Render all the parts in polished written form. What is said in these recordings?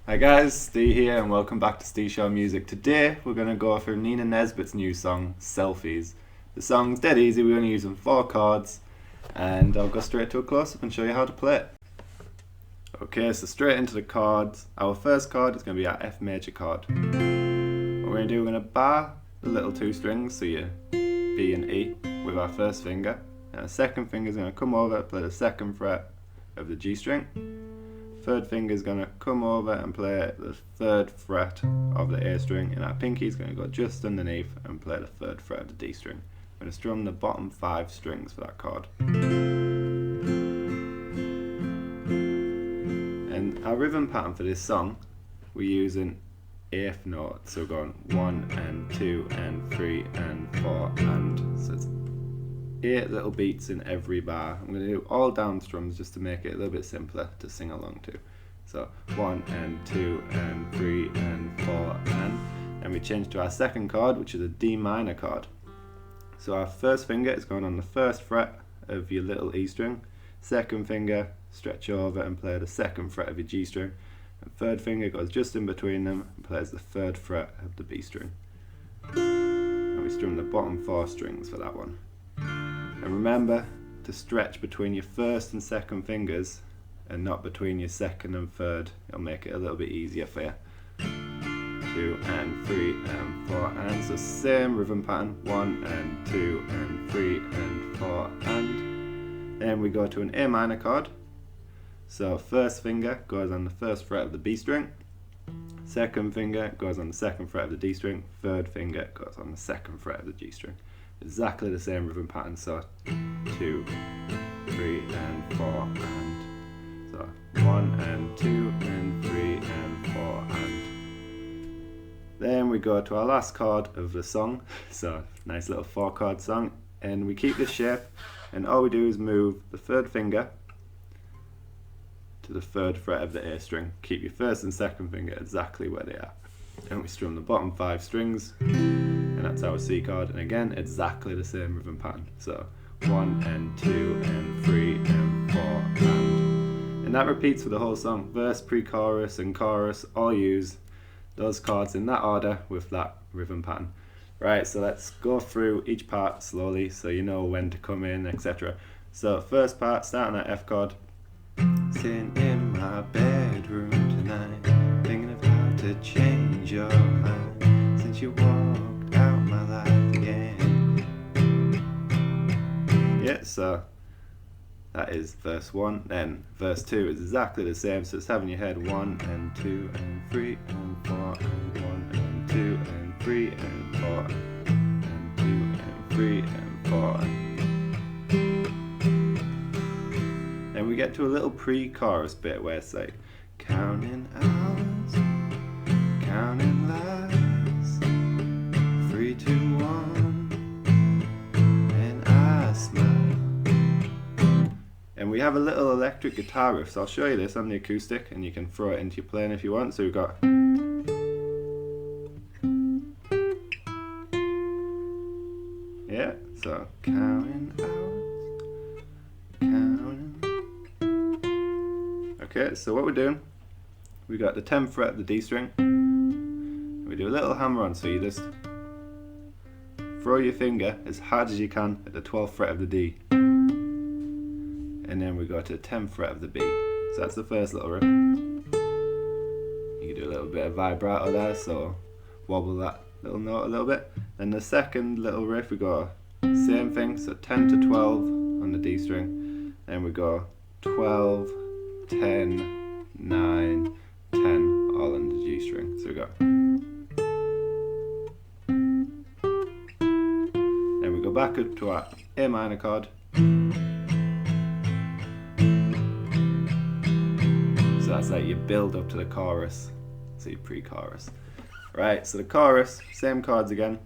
Hi guys, Steve here and welcome back to Steve Show Music. Today we're going to go through Nina Nesbitt's new song, Selfies. The song's dead easy, we're only using 4 chords and I'll go straight to a close-up and show you how to play it. Okay, so straight into the chords. Our first chord is going to be our F major chord. What we're going to do, we're going to bar the little 2 strings, so your B and E, with our first finger. And the second finger is going to come over, play the 2nd fret of the G string. Third finger is going to come over and play the 3rd fret of the A string, and our pinky is going to go just underneath and play the 3rd fret of the D string. I'm going to strum the bottom 5 strings for that chord. And our rhythm pattern for this song, we're using 8th note, so we're going 1 and 2 and 3 and 4 and, so it's 8 little beats in every bar. I'm going to do all down strums just to make it a little bit simpler to sing along to. So 1 and 2 and 3 and 4 and we change to our second chord, which is a D minor chord. So our first finger is going on the 1st fret of your little E string, second finger stretch over and play the 2nd fret of your G string, and third finger goes just in between them and plays the 3rd fret of the B string. And we strum the bottom 4 strings for that one. And remember to stretch between your 1st and 2nd fingers and not between your 2nd and 3rd. It'll make it a little bit easier for you. 2 and 3 and 4 and, so same rhythm pattern, 1 and 2 and 3 and 4 and. Then we go to an A minor chord. So first finger goes on the 1st fret of the B string, second finger goes on the 2nd fret of the D string, third finger goes on the 2nd fret of the G string. Exactly the same rhythm pattern, so 2, 3 and 4 and, so 1 and 2 and 3 and 4 and. Then we go to our last chord of the song, so nice little 4 chord song, and we keep this shape, and all we do is move the 3rd finger to the 3rd fret of the A string. Keep your 1st and 2nd finger exactly where they are, and we strum the bottom 5 strings, and that's our C chord, and again exactly the same rhythm pattern, so 1 and 2 and 3 and 4 and that repeats for the whole song. Verse, pre-chorus and chorus all use those chords in that order with that rhythm pattern. Right, so let's go through each part slowly so you know when to come in, etc. So first part, starting at F chord. Sitting in my bedroom tonight, thinking of how to change your mind since you walked out my life again. Yeah, so that is verse 1. Then verse 2 is exactly the same, so it's having your head 1 and 2 and 3 and 4 and 1 and 2 and 3 and 4 and 2 and 3 and 4. Then we get to a little pre-chorus bit where it's like counting hours, counting lives, 3, 2, 1, and I smile. And we have a little electric guitar riff, so I'll show you this on the acoustic and you can throw it into your playing if you want. So we've got, yeah, so counting hours, counting. Okay, so what we're doing, we got the 10th fret of the D string, we do a little hammer on, so you just throw your finger as hard as you can at the 12th fret of the D, and then we go to the 10th fret of the B. So that's the first little riff. You can do a little bit of vibrato there, so wobble that little note a little bit. Then the second little riff, we go same thing, so 10 to 12 on the D string, then we go 12, 10, 9, 10, all on the G string. So we go. Then we go back up to our A minor chord. So that's like you build up to the chorus, so your pre-chorus. Right, so the chorus, same chords again,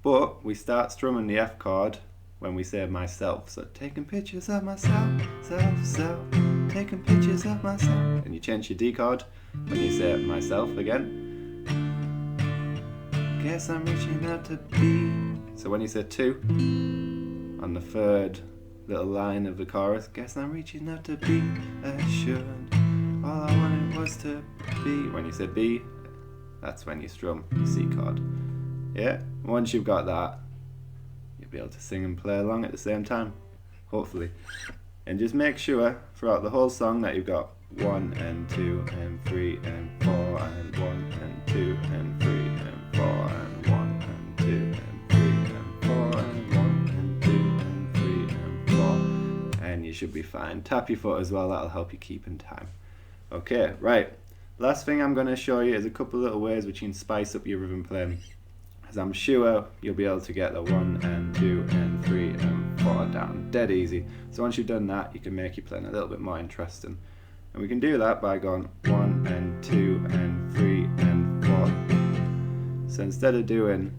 but we start strumming the F chord when we say myself. So taking pictures of myself, self, taking pictures of myself. And you change your D chord when you say myself again. Guess I'm reaching out to be. So when you say 2 on the 3rd little line of the chorus, guess I'm reaching out to be assured. All I wanted was to be. When you say B, that's when you strum the C chord. Yeah, once you've got that, you'll be able to sing and play along at the same time, hopefully. And just make sure throughout the whole song that you've got 1 and 2 and 3 and 4 and 1 and 2 and 3 and 4 and 1 and 2 and 3 and 4 and 1 and 2 and 3 and 4, and you should be fine. Tap your foot as well, that'll help you keep in time. Okay, right. Last thing I'm going to show you is a couple of little ways which you can spice up your rhythm playing, as I'm sure you'll be able to get the 1 and 2 and 3 and 4 down dead easy. So once you've done that, you can make your playing a little bit more interesting. And we can do that by going 1 and 2 and 3 and 4. So instead of doing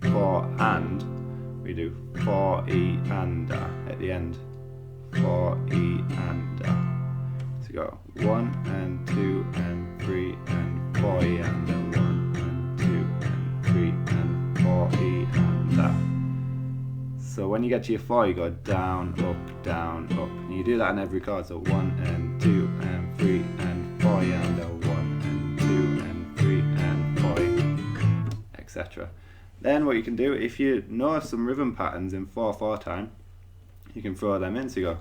4 and, we do 4 E and at the end. 4 E and So you go 1 and 2 and 3 and 4 E and 1 and 2 and 3 and 4 E and So when you get to your 4, you go down, up, down, up. And you do that on every chord. So 1 and 2 and 3 and 4 and 1 and 2 and 3 and 4, etc. Then what you can do, if you know some rhythm patterns in 4/4 time, you can throw them in. So you go.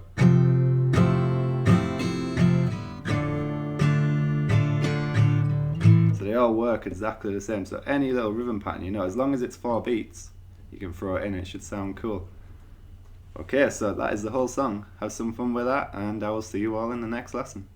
So they all work exactly the same. So any little rhythm pattern you know, as long as it's 4 beats, you can throw it in, it should sound cool. Okay, so that is the whole song. Have some fun with that, and I will see you all in the next lesson.